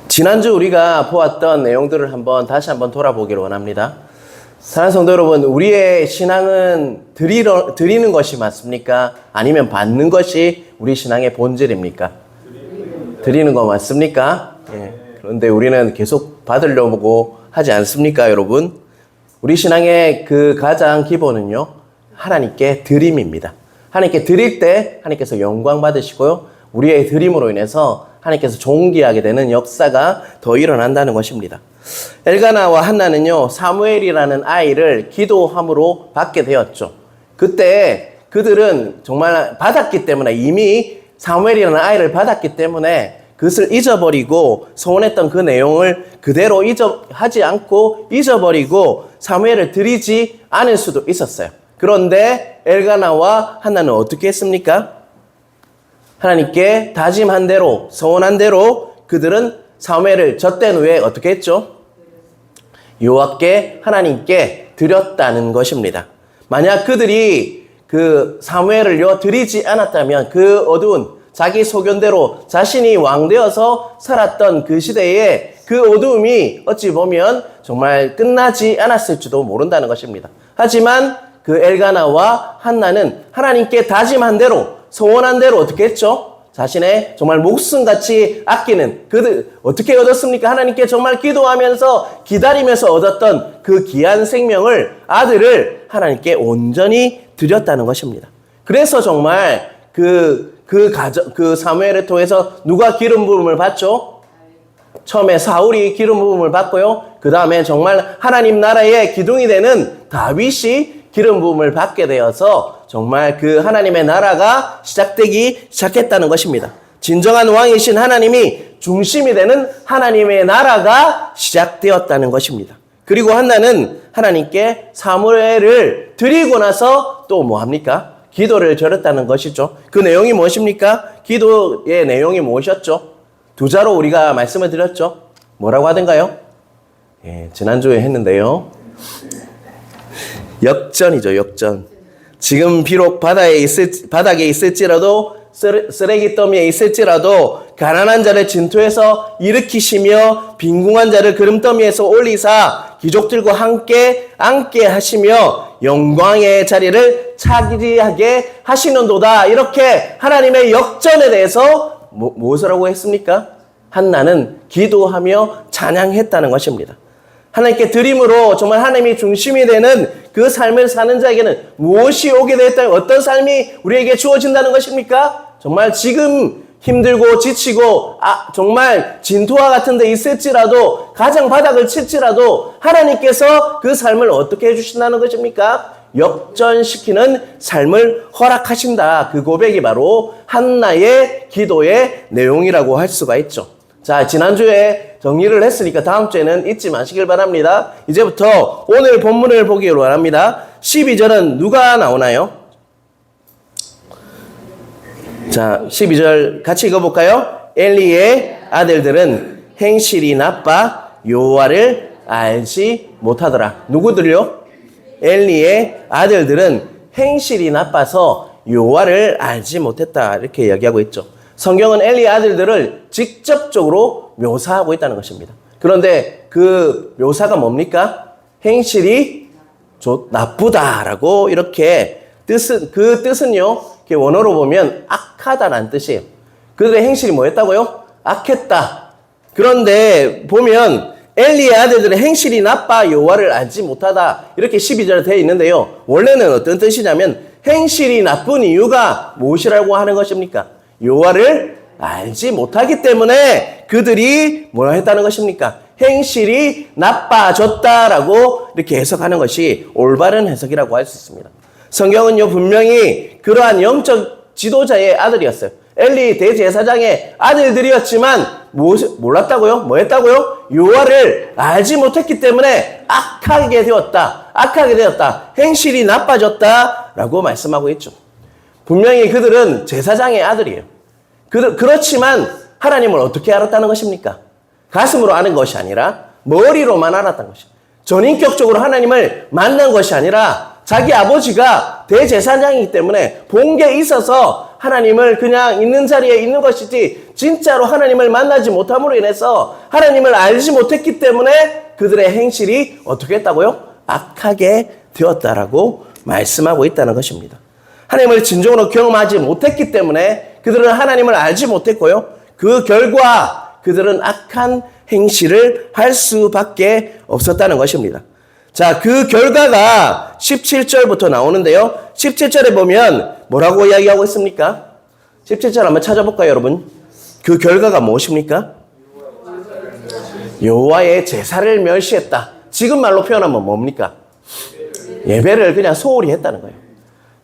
지난주 우리가 보았던 내용들을 다시 한번 돌아보기를 원합니다. 사랑하는 성도 여러분, 우리의 신앙은 드리는 것이 맞습니까? 아니면 받는 것이 우리 신앙의 본질입니까? 드리는 거 맞습니까? 예. 그런데 우리는 계속 받으려고 하지 않습니까, 여러분? 우리 신앙의 그 가장 기본은요, 하나님께 드림입니다. 하나님께 드릴 때 하나님께서 영광 받으시고요, 우리의 드림으로 인해서 하나님께서 존귀하게 되는 역사가 더 일어난다는 것입니다. 엘가나와 한나는요, 사무엘이라는 아이를 기도함으로 받게 되었죠. 그때 그들은 정말 받았기 때문에, 이미 사무엘이라는 아이를 받았기 때문에 그것을 잊어버리고 소원했던 그 내용을 그대로 하지 않고 잊어버리고 사무엘을 드리지 않을 수도 있었어요. 그런데 엘가나와 한나는 어떻게 했습니까? 하나님께 다짐한 대로, 소원한 대로 그들은 사무엘을 젖댄 후에 어떻게 했죠? 여호와께 하나님께 드렸다는 것입니다. 만약 그들이 그 사무엘을요 드리지 않았다면, 그 어두운 자기 소견대로 자신이 왕되어서 살았던 그 시대에 그 어두움이 어찌 보면 정말 끝나지 않았을지도 모른다는 것입니다. 하지만 그 엘가나와 한나는 하나님께 다짐한 대로, 소원한 대로 어떻게 했죠? 자신의 정말 목숨같이 아끼는, 그들 어떻게 얻었습니까? 하나님께 정말 기도하면서 기다리면서 얻었던 그 귀한 생명을, 아들을 하나님께 온전히 드렸다는 것입니다. 그래서 정말 그 사무엘을 통해서 누가 기름 부음을 받죠? 처음에 사울이 기름 부음을 받고요, 그 다음에 정말 하나님 나라의 기둥이 되는 다윗이 기름 부음을 받게 되어서 정말 그 하나님의 나라가 시작했다는 것입니다. 진정한 왕이신 하나님이 중심이 되는 하나님의 나라가 시작되었다는 것입니다. 그리고 한나는 하나님께 사무엘을 드리고 나서 또 뭐합니까? 기도를 드렸다는 것이죠. 그 내용이 무엇입니까? 기도의 내용이 무엇이었죠? 두 자로 우리가 말씀을 드렸죠. 뭐라고 하던가요? 예, 지난주에 했는데요. 역전이죠, 역전. 지금 비록 바닥에 있을지라도, 쓰레기 더미에 있을지라도 가난한 자를 진토에서 일으키시며 빈궁한 자를 그름더미에서 올리사 귀족들과 함께 앉게 하시며 영광의 자리를 차지하게 하시는도다. 이렇게 하나님의 역전에 대해서 무엇을 하고 했습니까? 한나는 기도하며 찬양했다는 것입니다. 하나님께 드림으로 정말 하나님이 중심이 되는 그 삶을 사는 자에게는 무엇이 오게 되었다면, 어떤 삶이 우리에게 주어진다는 것입니까? 정말 지금 힘들고 지치고 정말 진토와 같은 데 있을지라도, 가장 바닥을 칠지라도 하나님께서 그 삶을 어떻게 해주신다는 것입니까? 역전시키는 삶을 허락하신다. 그 고백이 바로 한나의 기도의 내용이라고 할 수가 있죠. 자, 지난주에 정리를 했으니까 다음 주에는 잊지 마시길 바랍니다. 이제부터 오늘 본문을 보기를 원합니다. 12절은 누가 나오나요? 자, 12절 같이 읽어볼까요? 엘리의 아들들은 행실이 나빠 여호와를 알지 못하더라. 누구들요? 엘리의 아들들은 행실이 나빠서 여호와를 알지 못했다. 이렇게 이야기하고 있죠. 성경은 엘리의 아들들을 직접적으로 묘사하고 있다는 것입니다. 그런데 그 묘사가 뭡니까? 행실이 나쁘다라고 이렇게 그 뜻은요, 원어로 보면 악하다라는 뜻이에요. 그들의 행실이 뭐였다고요? 악했다. 그런데 보면 엘리의 아들들의 행실이 나빠 여호와를 알지 못하다, 이렇게 12절에 되어 있는데요. 원래는 어떤 뜻이냐면 행실이 나쁜 이유가 무엇이라고 하는 것입니까? 여호와를 알지 못하기 때문에 그들이 뭐라 했다는 것입니까? 행실이 나빠졌다라고 이렇게 해석하는 것이 올바른 해석이라고 할 수 있습니다. 성경은요, 분명히 그러한 영적 지도자의 아들이었어요. 엘리 대제사장의 아들들이었지만 몰랐다고요? 뭐 했다고요? 여호와를 알지 못했기 때문에 악하게 되었다. 행실이 나빠졌다라고 말씀하고 있죠. 분명히 그들은 제사장의 아들이에요. 그렇지만 하나님을 어떻게 알았다는 것입니까? 가슴으로 아는 것이 아니라 머리로만 알았다는 것입니다. 전인격적으로 하나님을 만난 것이 아니라 자기 아버지가 대제사장이기 때문에 본 게 있어서 하나님을 그냥 있는 자리에 있는 것이지 진짜로 하나님을 만나지 못함으로 인해서 하나님을 알지 못했기 때문에 그들의 행실이 어떻게 했다고요? 악하게 되었다라고 말씀하고 있다는 것입니다. 하나님을 진정으로 경험하지 못했기 때문에 그들은 하나님을 알지 못했고요. 그 결과 그들은 악한 행실을 할 수밖에 없었다는 것입니다. 자, 그 결과가 17절부터 나오는데요. 17절에 보면 뭐라고 이야기하고 있습니까? 17절 한번 찾아볼까요, 여러분? 그 결과가 무엇입니까? 여호와의 제사를 멸시했다. 지금 말로 표현하면 뭡니까? 예배를 그냥 소홀히 했다는 거예요.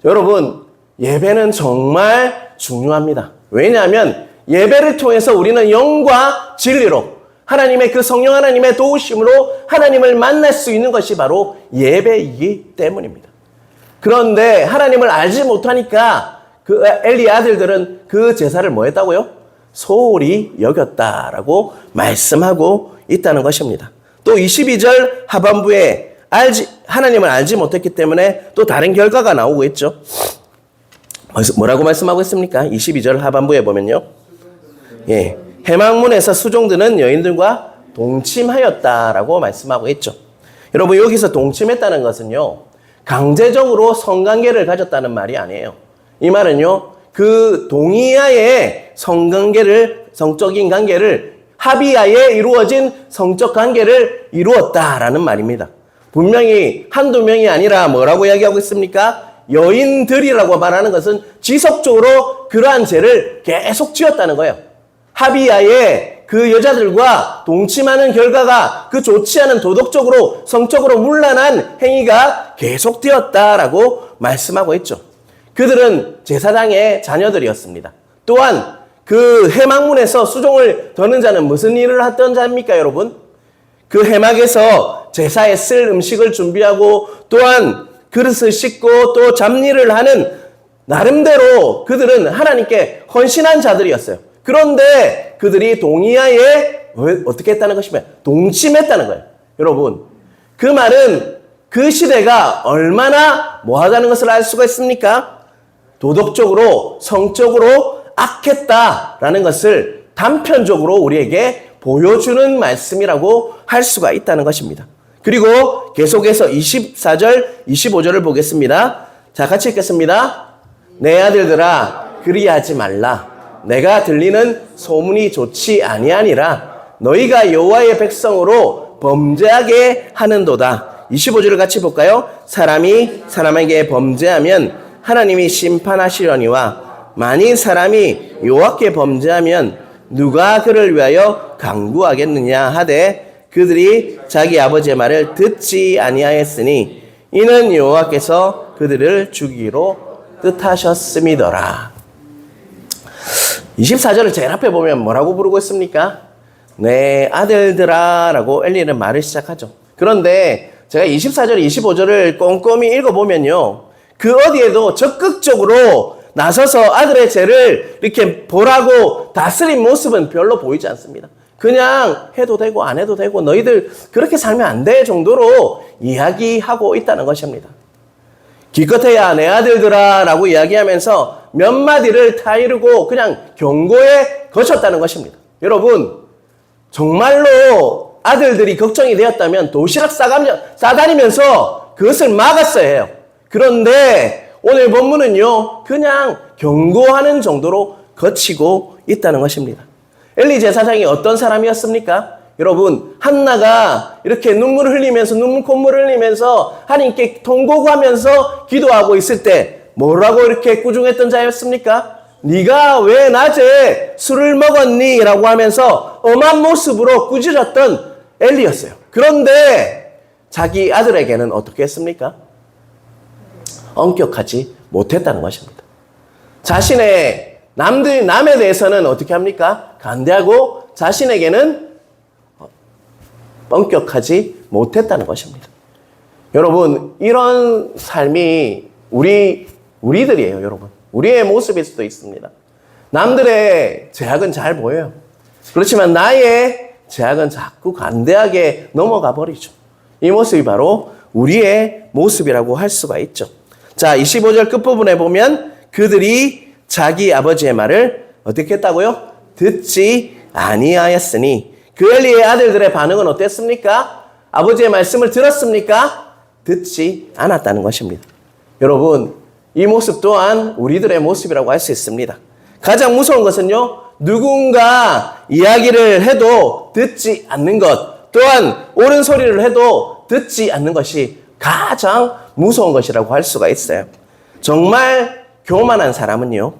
여러분, 예배는 정말 중요합니다. 왜냐하면 예배를 통해서 우리는 영과 진리로 하나님의 그 성령 하나님의 도우심으로 하나님을 만날 수 있는 것이 바로 예배이기 때문입니다. 그런데 하나님을 알지 못하니까 그 엘리의 아들들은 그 제사를 뭐 했다고요? 소홀히 여겼다라고 말씀하고 있다는 것입니다. 또 22절 하반부에 하나님을 알지 못했기 때문에 또 다른 결과가 나오고 있죠. 뭐라고 말씀하고 있습니까? 22절 하반부에 보면요. 예, 해망문에서 수종드는 여인들과 동침하였다라고 말씀하고 있죠. 여러분, 여기서 동침했다는 것은요, 강제적으로 성관계를 가졌다는 말이 아니에요. 이 말은요, 그 동의하에 성적인 관계를 합의하에 이루어진 성적 관계를 이루었다라는 말입니다. 분명히 한두 명이 아니라 뭐라고 이야기하고 있습니까? 여인들이라고 말하는 것은 지속적으로 그러한 죄를 계속 지었다는 거예요. 합의하에 그 여자들과 동침하는 결과가 그 좋지 않은 도덕적으로 성적으로 문란한 행위가 계속되었다라고 말씀하고 있죠. 그들은 제사장의 자녀들이었습니다. 또한 그 해막문에서 수종을 더는 자는 무슨 일을 했던 자입니까, 여러분? 그 해막에서 제사에 쓸 음식을 준비하고 또한 그릇을 씻고 또 잡일을 하는 나름대로 그들은 하나님께 헌신한 자들이었어요. 그런데 그들이 동의하에 어떻게 했다는 것이면 동침했다는 거예요. 여러분, 그 말은 그 시대가 얼마나 뭐하다는 것을 알 수가 있습니까? 도덕적으로 성적으로 악했다라는 것을 단편적으로 우리에게 보여주는 말씀이라고 할 수가 있다는 것입니다. 그리고 계속해서 24절, 25절을 보겠습니다. 자, 같이 읽겠습니다. 내 아들들아, 그리하지 말라. 내가 들리는 소문이 좋지 아니하니라. 너희가 여호와의 백성으로 범죄하게 하는도다. 25절을 같이 볼까요? 사람이 사람에게 범죄하면 하나님이 심판하시려니와 만일 사람이 여호와께 범죄하면 누가 그를 위하여 강구하겠느냐 하되 그들이 자기 아버지의 말을 듣지 아니하였으니 이는 여호와께서 그들을 죽이기로 뜻하셨음이더라. 24절을 제일 앞에 보면 뭐라고 부르고 있습니까? 내 아들들아 라고 엘리는 말을 시작하죠. 그런데 제가 24절, 25절을 꼼꼼히 읽어보면요, 그 어디에도 적극적으로 나서서 아들의 죄를 이렇게 보라고 다스린 모습은 별로 보이지 않습니다. 그냥 해도 되고 안 해도 되고 너희들 그렇게 살면 안 돼 정도로 이야기하고 있다는 것입니다. 기껏해야 내 아들들아 라고 이야기하면서 몇 마디를 타이르고 그냥 경고에 거쳤다는 것입니다. 여러분, 정말로 아들들이 걱정이 되었다면 도시락 싸다니면서 그것을 막았어야 해요. 그런데 오늘 본문은요, 그냥 경고하는 정도로 거치고 있다는 것입니다. 엘리 제사장이 어떤 사람이었습니까? 여러분, 한나가 이렇게 눈물을 흘리면서 콧물을 흘리면서 하나님께 통곡하면서 기도하고 있을 때 뭐라고 이렇게 꾸중했던 자였습니까? 네가 왜 낮에 술을 먹었니? 라고 하면서 엄한 모습으로 꾸짖었던 엘리였어요. 그런데 자기 아들에게는 어떻게 했습니까? 엄격하지 못했다는 것입니다. 자신의 남에 대해서는 어떻게 합니까? 간대하고 자신에게는 엄격하지 못했다는 것입니다. 여러분, 이런 삶이 우리들이에요, 여러분. 우리의 모습일 수도 있습니다. 남들의 죄악은 잘 보여요. 그렇지만 나의 죄악은 자꾸 간대하게 넘어가 버리죠. 이 모습이 바로 우리의 모습이라고 할 수가 있죠. 자, 25절 끝부분에 보면 그들이 자기 아버지의 말을 어떻게 했다고요? 듣지 아니하였으니 그 엘리의 아들들의 반응은 어땠습니까? 아버지의 말씀을 들었습니까? 듣지 않았다는 것입니다. 여러분, 이 모습 또한 우리들의 모습이라고 할 수 있습니다. 가장 무서운 것은요, 누군가 이야기를 해도 듣지 않는 것, 또한 옳은 소리를 해도 듣지 않는 것이 가장 무서운 것이라고 할 수가 있어요. 정말 교만한 사람은요,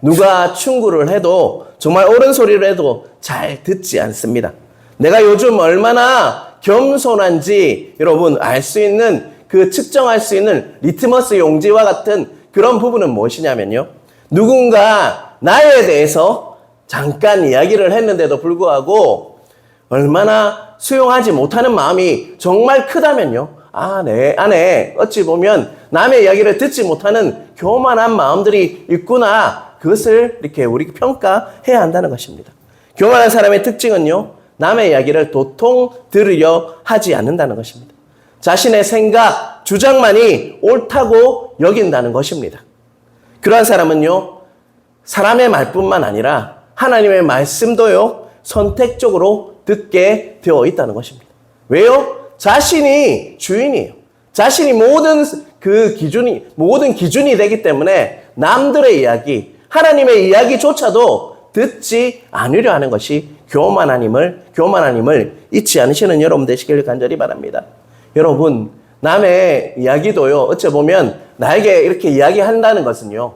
누가 충고를 해도 정말 옳은 소리를 해도 잘 듣지 않습니다. 내가 요즘 얼마나 겸손한지 여러분 알 수 있는 그 측정할 수 있는 리트머스 용지와 같은 그런 부분은 무엇이냐면요, 누군가 나에 대해서 잠깐 이야기를 했는데도 불구하고 얼마나 수용하지 못하는 마음이 정말 크다면요, 내 안에 어찌 보면 남의 이야기를 듣지 못하는 교만한 마음들이 있구나, 그것을 이렇게 우리 평가해야 한다는 것입니다. 교만한 사람의 특징은요, 남의 이야기를 도통 들으려 하지 않는다는 것입니다. 자신의 생각, 주장만이 옳다고 여긴다는 것입니다. 그러한 사람은요, 사람의 말뿐만 아니라 하나님의 말씀도요, 선택적으로 듣게 되어 있다는 것입니다. 왜요? 자신이 주인이에요. 자신이 모든 기준이 되기 때문에 남들의 이야기, 하나님의 이야기조차도 듣지 않으려 하는 것이 교만함을 잊지 않으시는 여러분 되시길 간절히 바랍니다. 여러분, 남의 이야기도요, 어찌 보면 나에게 이렇게 이야기한다는 것은요,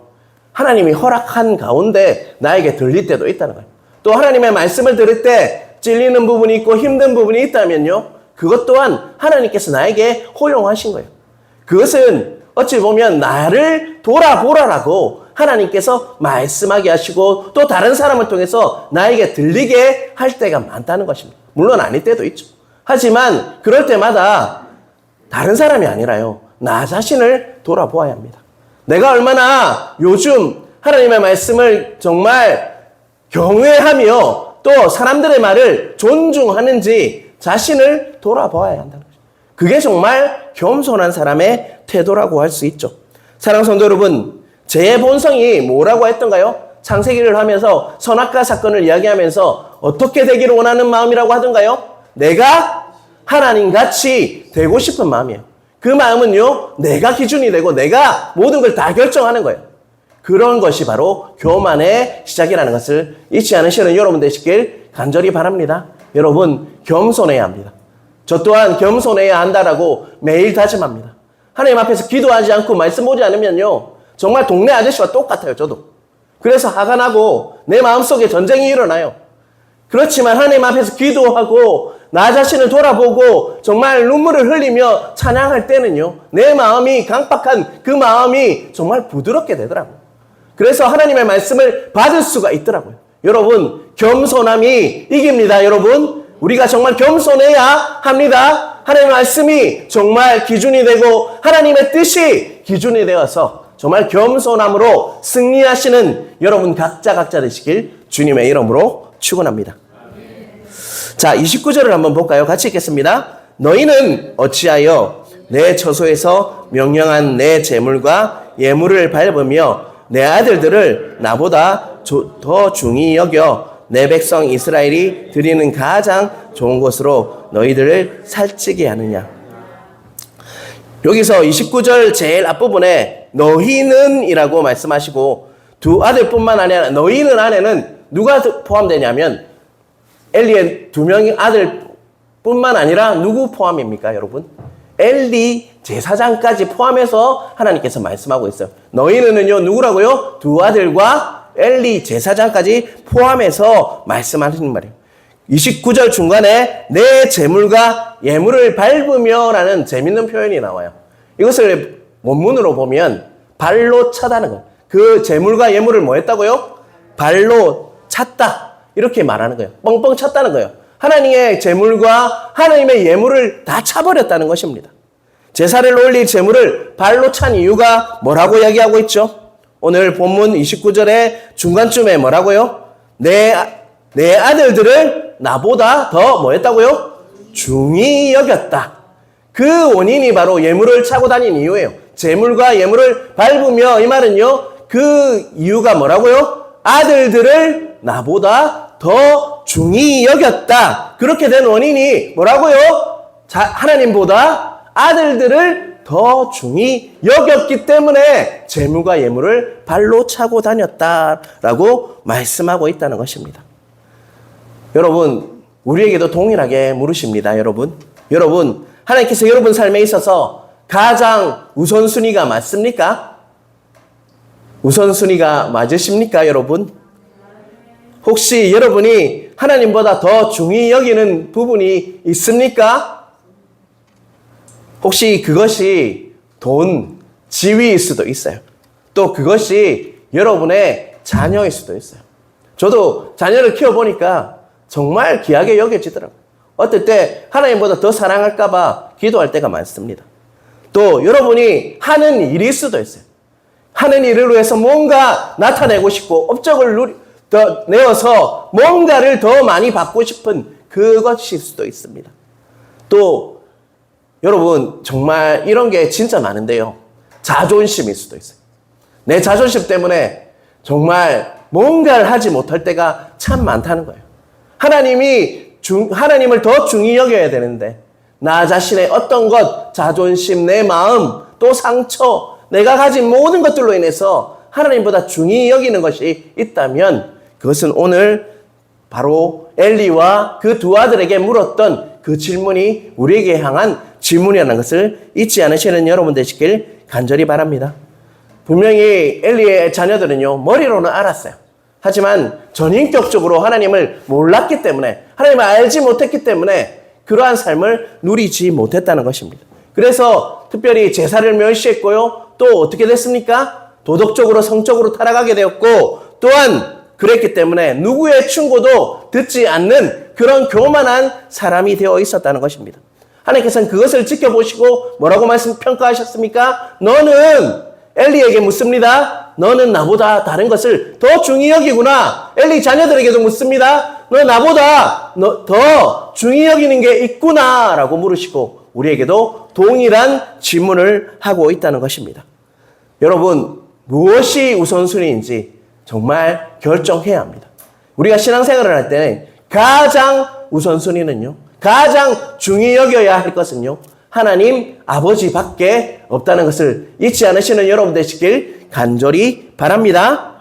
하나님이 허락한 가운데 나에게 들릴 때도 있다는 거예요. 또 하나님의 말씀을 들을 때 찔리는 부분이 있고 힘든 부분이 있다면요, 그것 또한 하나님께서 나에게 허용하신 거예요. 그것은 어찌 보면 나를 돌아보라라고 하나님께서 말씀하게 하시고 또 다른 사람을 통해서 나에게 들리게 할 때가 많다는 것입니다. 물론 아닐 때도 있죠. 하지만 그럴 때마다 다른 사람이 아니라요, 나 자신을 돌아보아야 합니다. 내가 얼마나 요즘 하나님의 말씀을 정말 경외하며 또 사람들의 말을 존중하는지 자신을 돌아보아야 한다는 거죠. 그게 정말 겸손한 사람의 태도라고 할 수 있죠. 사랑하는 성도 여러분, 제 본성이 뭐라고 했던가요? 창세기를 하면서 선악과 사건을 이야기하면서 어떻게 되기를 원하는 마음이라고 하던가요? 내가 하나님같이 되고 싶은 마음이에요. 그 마음은요, 내가 기준이 되고 내가 모든 걸 다 결정하는 거예요. 그런 것이 바로 교만의 시작이라는 것을 잊지 않으시는 여러분 되시길 간절히 바랍니다. 여러분, 겸손해야 합니다. 저 또한 겸손해야 한다라고 매일 다짐합니다. 하나님 앞에서 기도하지 않고 말씀 보지 않으면요, 정말 동네 아저씨와 똑같아요, 저도. 그래서 화가 나고 내 마음속에 전쟁이 일어나요. 그렇지만 하나님 앞에서 기도하고 나 자신을 돌아보고 정말 눈물을 흘리며 찬양할 때는요, 내 마음이 강박한 그 마음이 정말 부드럽게 되더라고요. 그래서 하나님의 말씀을 받을 수가 있더라고요. 여러분, 겸손함이 이깁니다. 여러분, 우리가 정말 겸손해야 합니다. 하나님의 말씀이 정말 기준이 되고 하나님의 뜻이 기준이 되어서 정말 겸손함으로 승리하시는 여러분 각자 되시길 주님의 이름으로 축원합니다. 자, 29절을 한번 볼까요? 같이 읽겠습니다. 너희는 어찌하여 내 처소에서 명령한 내 재물과 예물을 밟으며 내 아들들을 나보다 더 중히 여겨 내 백성 이스라엘이 드리는 가장 좋은 것으로 너희들을 살찌게 하느냐. 여기서 29절 제일 앞부분에 너희는 이라고 말씀하시고 두 아들뿐만 아니라 너희는 안에는 누가 포함되냐면 엘리의 두 명의 아들뿐만 아니라 누구 포함입니까, 여러분? 엘리 제사장까지 포함해서 하나님께서 말씀하고 있어요. 너희는요, 누구라고요? 두 아들과 엘리 제사장까지 포함해서 말씀하시는 말이에요. 29절 중간에 내 재물과 예물을 밟으며 라는 재밌는 표현이 나와요. 이것을 원문으로 보면 발로 차다는 거예요. 그 재물과 예물을 뭐 했다고요? 발로 찼다. 이렇게 말하는 거예요. 뻥뻥 찼다는 거예요. 하나님의 재물과 하나님의 예물을 다 차버렸다는 것입니다. 제사를 올릴 재물을 발로 찬 이유가 뭐라고 이야기하고 있죠? 오늘 본문 29절의 중간쯤에 뭐라고요? 내 아들들을 나보다 더 뭐 했다고요? 중히 여겼다. 그 원인이 바로 예물을 차고 다닌 이유예요. 재물과 예물을 밟으며, 이 말은요, 그 이유가 뭐라고요? 아들들을 나보다 더 중히 여겼다. 그렇게 된 원인이 뭐라고요? 하나님보다 아들들을 더 중히 여겼기 때문에 재물과 예물을 발로 차고 다녔다라고 말씀하고 있다는 것입니다. 여러분, 우리에게도 동일하게 물으십니다. 여러분, 하나님께서 여러분 삶에 있어서 가장 우선순위가 맞습니까? 우선순위가 맞으십니까, 여러분? 혹시 여러분이 하나님보다 더 중히 여기는 부분이 있습니까? 혹시 그것이 돈, 지위일 수도 있어요. 또 그것이 여러분의 자녀일 수도 있어요. 저도 자녀를 키워보니까 정말 귀하게 여겨지더라고요. 어떨 때 하나님보다 더 사랑할까봐 기도할 때가 많습니다. 또 여러분이 하는 일일 수도 있어요. 하는 일을 위해서 뭔가 나타내고 싶고 업적을 더 내어서 뭔가를 더 많이 받고 싶은 그것일 수도 있습니다. 또 여러분 정말 이런 게 진짜 많은데요. 자존심일 수도 있어요. 내 자존심 때문에 정말 뭔가를 하지 못할 때가 참 많다는 거예요. 하나님을 더 중히 여겨야 되는데 나 자신의 어떤 것, 자존심, 내 마음, 또 상처, 내가 가진 모든 것들로 인해서 하나님보다 중히 여기는 것이 있다면 그것은 오늘 바로 엘리와 그 두 아들에게 물었던 그 질문이 우리에게 향한 질문이라는 것을 잊지 않으시는 여러분 되시길 간절히 바랍니다. 분명히 엘리의 자녀들은요, 머리로는 알았어요. 하지만 전인격적으로 하나님을 몰랐기 때문에, 하나님을 알지 못했기 때문에 그러한 삶을 누리지 못했다는 것입니다. 그래서 특별히 제사를 멸시했고요. 또 어떻게 됐습니까? 도덕적으로 성적으로 타락하게 되었고, 또한 그랬기 때문에 누구의 충고도 듣지 않는 그런 교만한 사람이 되어 있었다는 것입니다. 하나님께서는 그것을 지켜보시고 뭐라고 평가하셨습니까? 너는 엘리에게 묻습니다. 너는 나보다 다른 것을 더 중히 여기구나. 엘리 자녀들에게도 묻습니다. 너 나보다 더 중히 여기는 게 있구나 라고 물으시고 우리에게도 동일한 질문을 하고 있다는 것입니다. 여러분, 무엇이 우선순위인지 정말 결정해야 합니다. 우리가 신앙생활을 할 때는 가장 우선순위는요, 가장 중히 여겨야 할 것은요, 하나님 아버지밖에 없다는 것을 잊지 않으시는 여러분 되시길 간절히 바랍니다.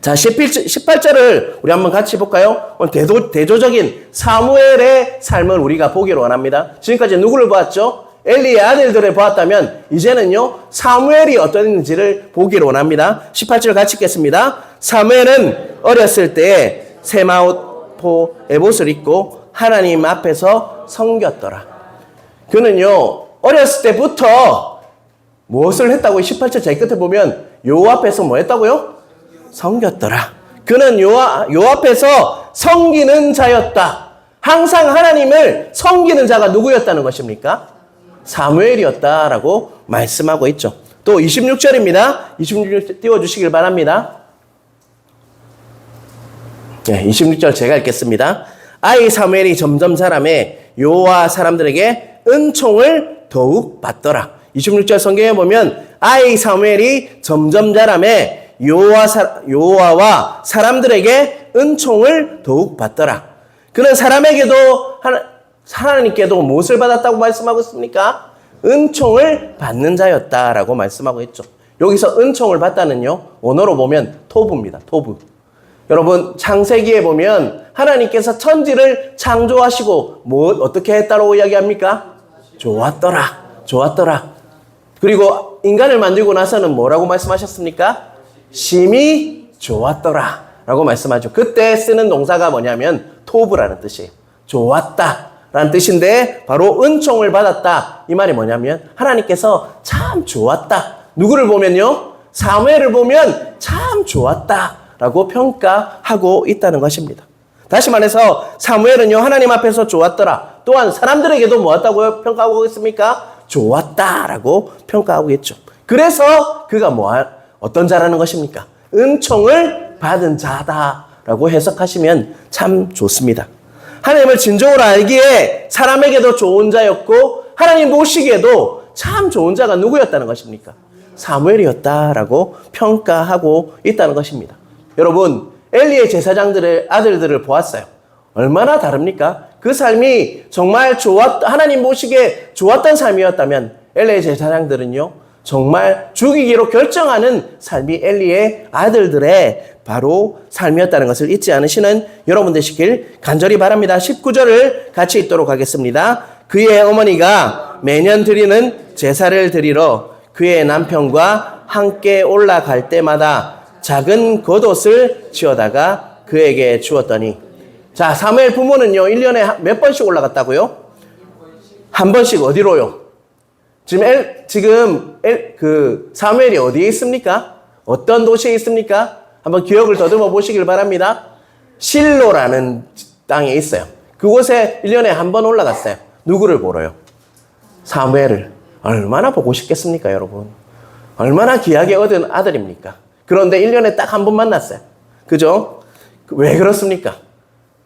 자, 18절을 우리 한번 같이 볼까요? 오늘 대조적인 사무엘의 삶을 우리가 보기를 원합니다. 지금까지 누구를 보았죠? 엘리의 아들들을 보았다면 이제는요, 사무엘이 어떤지를 보기를 원합니다. 18절 같이 읽겠습니다. 사무엘은 어렸을 때에 세마포 에봇을 입고 하나님 앞에서 섬겼더라. 그는요, 어렸을 때부터 무엇을 했다고 18절 제일 끝에 보면 요 앞에서 뭐 했다고요? 섬겼더라. 그는 요 앞에서 섬기는 자였다. 항상 하나님을 섬기는 자가 누구였다는 것입니까? 사무엘이었다라고 말씀하고 있죠. 또 26절입니다. 26절 띄워주시길 바랍니다. 네, 26절 제가 읽겠습니다. 아이 사무엘이 점점 자라매 여호와 사람들에게 은총을 더욱 받더라. 26절 성경에 보면 아이 사무엘이 점점 자라매 여호와와 사람들에게 은총을 더욱 받더라. 그는 하나님께도 무엇을 받았다고 말씀하고 있습니까? 은총을 받는 자였다라고 말씀하고 있죠. 여기서 은총을 받다는요, 원어로 보면 토부입니다. 토부. 여러분, 창세기에 보면 하나님께서 천지를 창조하시고 어떻게 했다고 이야기합니까? 좋았더라. 그리고 인간을 만들고 나서는 뭐라고 말씀하셨습니까? 심히 좋았더라 라고 말씀하죠. 그때 쓰는 동사가 뭐냐면 토부라는 뜻이에요. 좋았다 라는 뜻인데 바로 은총을 받았다. 이 말이 뭐냐면 하나님께서 참 좋았다. 누구를 보면요? 사무엘을 보면 참 좋았다 라고 평가하고 있다는 것입니다. 다시 말해서 사무엘은요, 하나님 앞에서 좋았더라. 또한 사람들에게도 뭐였다고 평가하고 있습니까? 좋았다라고 평가하고 있죠. 그래서 그가 어떤 자라는 것입니까? 은총을 받은 자다라고 해석하시면 참 좋습니다. 하나님을 진정으로 알기에 사람에게도 좋은 자였고 하나님 보시기에도 참 좋은 자가 누구였다는 것입니까? 사무엘이었다라고 평가하고 있다는 것입니다. 여러분, 엘리의 제사장들의 아들들을 보았어요. 얼마나 다릅니까? 그 삶이 정말 하나님 보시기에 좋았던 삶이었다면 엘리의 제사장들은요, 정말 죽이기로 결정하는 삶이 엘리의 아들들의 바로 삶이었다는 것을 잊지 않으시는 여러분 되시길 간절히 바랍니다. 19절을 같이 읽도록 하겠습니다. 그의 어머니가 매년 드리는 제사를 드리러 그의 남편과 함께 올라갈 때마다 작은 겉옷을 지어다가 그에게 주었더니, 자, 사무엘 부모는요, 1년에 몇 번씩 올라갔다고요? 한 번씩. 어디로요? 지금 사무엘이 어디에 있습니까? 어떤 도시에 있습니까? 한번 기억을 더듬어 보시길 바랍니다. 실로라는 땅에 있어요. 그곳에 1년에 한 번 올라갔어요. 누구를 보러요? 사무엘을. 얼마나 보고 싶겠습니까, 여러분? 얼마나 귀하게 얻은 아들입니까? 그런데 1년에 딱 한 번 만났어요. 그죠? 왜 그렇습니까?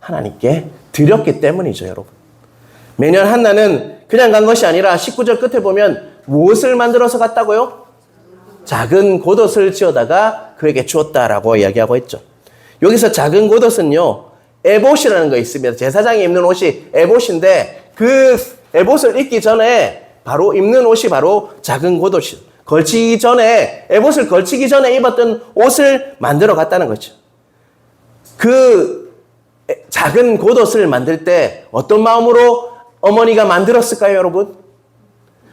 하나님께 드렸기 때문이죠, 여러분. 매년 한나는 그냥 간 것이 아니라 19절 끝에 보면 무엇을 만들어서 갔다고요? 작은 겉옷을 지어다가 그에게 주었다라고 이야기하고 있죠. 여기서 작은 겉옷은요, 에봇이라는 거 있습니다. 제사장이 입는 옷이 에봇인데 그 에봇을 입기 전에 바로 입는 옷이 바로 작은 겉옷이 걸치기 전에, 에봇을 걸치기 전에 입었던 옷을 만들어 갔다는 거죠. 그 작은 겉옷을 만들 때 어떤 마음으로 어머니가 만들었을까요, 여러분?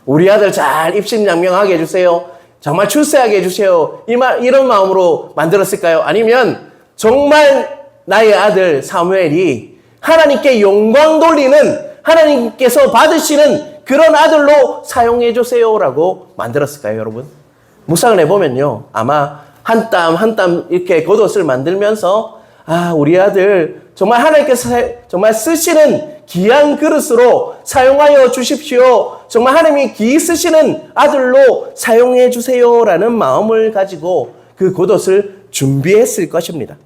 우리 아들 잘 입신양명하게 해주세요. 정말 출세하게 해주세요. 이런 마음으로 만들었을까요? 아니면 정말 나의 아들 사무엘이 하나님께 영광 돌리는, 하나님께서 받으시는 그런 아들로 사용해 주세요라고 만들었을까요, 여러분? 묵상을 해보면요, 아마 한 땀 한 땀 이렇게 겉옷을 만들면서, 아, 우리 아들 정말 하나님께서 정말 쓰시는 귀한 그릇으로 사용하여 주십시오. 정말 하나님이 귀히 쓰시는 아들로 사용해 주세요라는 마음을 가지고 그 겉옷을 준비했을 것입니다.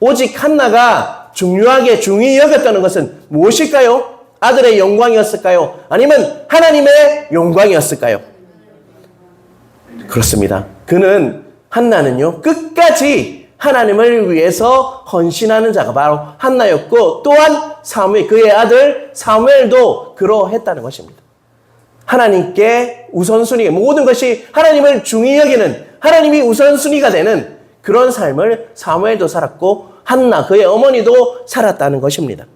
오직 한나가 중히 여겼다는 것은 무엇일까요? 아들의 영광이었을까요? 아니면 하나님의 영광이었을까요? 그렇습니다. 한나는요, 끝까지 하나님을 위해서 헌신하는 자가 바로 한나였고, 또한 그의 아들 사무엘도 그러했다는 것입니다. 하나님께 우선순위, 모든 것이 하나님을 중히 여기는, 하나님이 우선순위가 되는 그런 삶을 사무엘도 살았고, 한나, 그의 어머니도 살았다는 것입니다.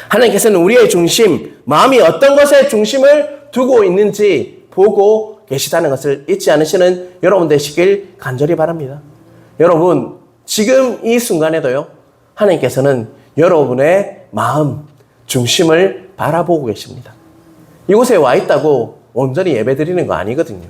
하나님께서는 우리의 중심, 마음이 어떤 것에 중심을 두고 있는지 보고 계시다는 것을 잊지 않으시는 여러분 되시길 간절히 바랍니다. 여러분, 지금 이 순간에도요, 하나님께서는 여러분의 마음, 중심을 바라보고 계십니다. 이곳에 와 있다고 온전히 예배 드리는 거 아니거든요.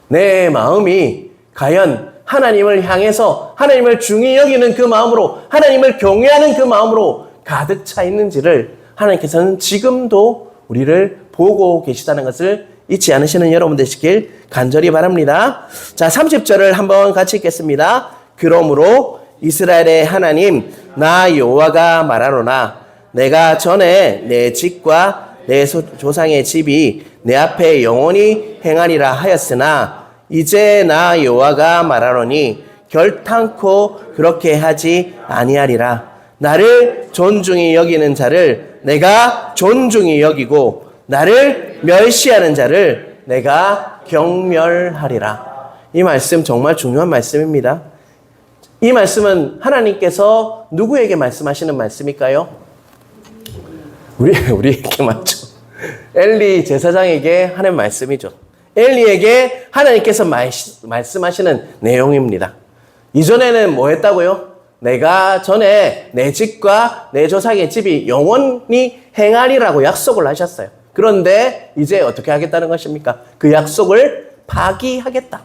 내 마음이 과연 하나님을 향해서 하나님을 중히 여기는 그 마음으로, 하나님을 경외하는 그 마음으로 가득 차 있는지를 하나님께서는 지금도 우리를 보고 계시다는 것을 잊지 않으시는 여러분 되시길 간절히 바랍니다. 자, 30절을 한번 같이 읽겠습니다. 그러므로 이스라엘의 하나님 나 여호와가 말하노라. 내가 전에 내 집과 내 조상의 집이 내 앞에 영원히 행하리라 하였으나 이제 나 여호와가 말하노니 결탄코 그렇게 하지 아니하리라. 나를 존중히 여기는 자를 내가 존중히 여기고 나를 멸시하는 자를 내가 경멸하리라. 이 말씀 정말 중요한 말씀입니다. 이 말씀은 하나님께서 누구에게 말씀하시는 말씀일까요? 우리에게 맞죠. 엘리 제사장에게 하는 말씀이죠. 엘리에게 하나님께서 말씀하시는 내용입니다. 이전에는 뭐 했다고요? 내가 전에 내 집과 내 조상의 집이 영원히 행하리라고 약속을 하셨어요. 그런데 이제 어떻게 하겠다는 것입니까? 그 약속을 파기하겠다.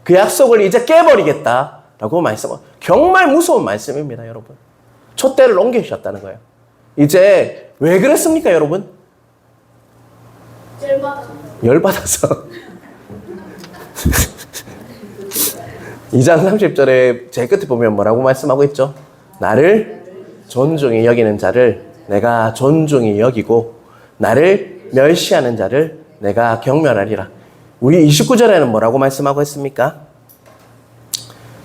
그 약속을 이제 깨버리겠다라고 말씀하고, 정말 무서운 말씀입니다, 여러분. 촛대를 옮기셨다는 거예요. 이제 왜 그랬습니까, 여러분? 열받아서. 2장 30절에 제 끝에 보면 뭐라고 말씀하고 있죠? 나를 존중히 여기는 자를 내가 존중히 여기고 나를 멸시하는 자를 내가 경멸하리라. 우리 29절에는 뭐라고 말씀하고 있습니까?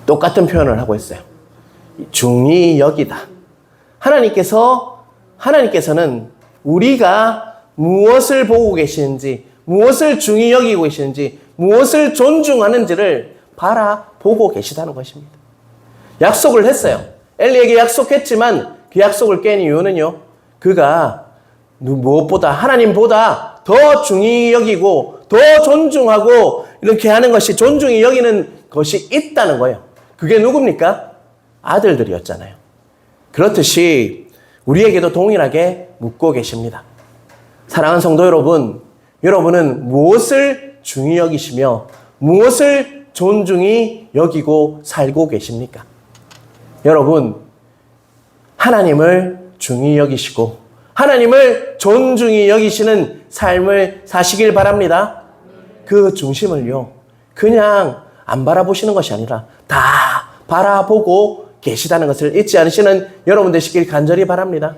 똑같은 표현을 하고 있어요. 중히 여기다. 하나님께서는 우리가 무엇을 보고 계시는지, 무엇을 중히 여기고 계시는지, 무엇을 존중하는지를 바라보고 계시다는 것입니다. 약속을 했어요. 엘리에게 약속했지만 그 약속을 깬 이유는요, 그가 무엇보다 하나님보다 더 중히 여기고 더 존중하고 이렇게 하는 것이, 존중히 여기는 것이 있다는 거예요. 그게 누굽니까? 아들들이었잖아요. 그렇듯이 우리에게도 동일하게 묻고 계십니다. 사랑하는 성도 여러분, 여러분은 무엇을 중히 여기시며 무엇을 존중히 여기고 살고 계십니까? 여러분, 하나님을 중히 여기시고 하나님을 존중히 여기시는 삶을 사시길 바랍니다. 그 중심을요, 그냥 안 바라보시는 것이 아니라 다 바라보고 계시다는 것을 잊지 않으시는 여러분 되시길 간절히 바랍니다.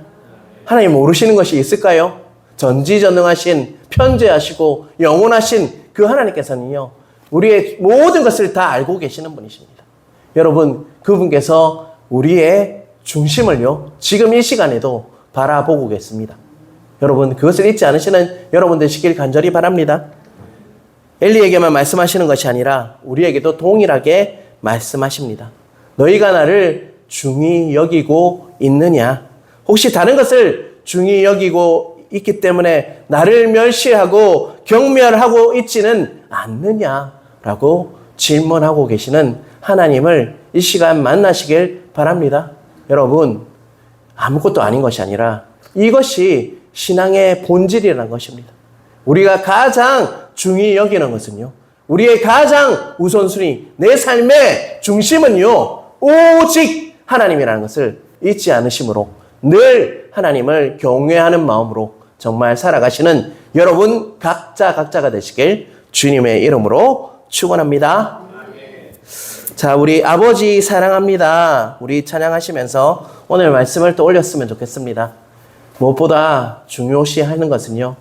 하나님 모르시는 것이 있을까요? 전지전능하신, 편재하시고 영원하신 그 하나님께서는요, 우리의 모든 것을 다 알고 계시는 분이십니다. 여러분, 그분께서 우리의 중심을요, 지금 이 시간에도 바라보고 계십니다. 여러분, 그것을 잊지 않으시는 여러분 되시길 간절히 바랍니다. 엘리에게만 말씀하시는 것이 아니라 우리에게도 동일하게 말씀하십니다. 너희가 나를 중히 여기고 있느냐? 혹시 다른 것을 중히 여기고 있기 때문에 나를 멸시하고 경멸하고 있지는 않느냐라고 질문하고 계시는 하나님을 이 시간 만나시길 바랍니다. 여러분, 아무것도 아닌 것이 아니라 이것이 신앙의 본질이라는 것입니다. 우리가 가장 중히 여기는 것은요, 우리의 가장 우선순위, 내 삶의 중심은요, 오직 하나님이라는 것을 잊지 않으심으로 늘 하나님을 경외하는 마음으로 정말 살아가시는 여러분 각자가 되시길 주님의 이름으로 축원합니다. 자, 우리 아버지 사랑합니다. 우리 찬양하시면서 오늘 말씀을 또 올렸으면 좋겠습니다. 무엇보다 중요시하는 것은요,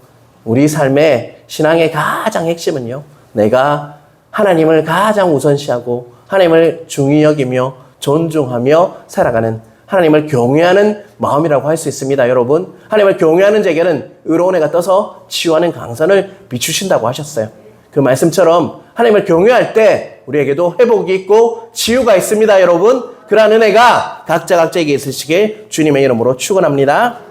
우리 삶의 신앙의 가장 핵심은요, 내가 하나님을 가장 우선시하고 하나님을 중히 여기며 존중하며 살아가는, 하나님을 경외하는 마음이라고 할 수 있습니다. 여러분, 하나님을 경외하는 자에게는 의로운 해가 떠서 치유하는 강선을 비추신다고 하셨어요. 그 말씀처럼 하나님을 경외할 때 우리에게도 회복이 있고 치유가 있습니다. 여러분, 그러한 은혜가 각자에게 있으시길 주님의 이름으로 축원합니다.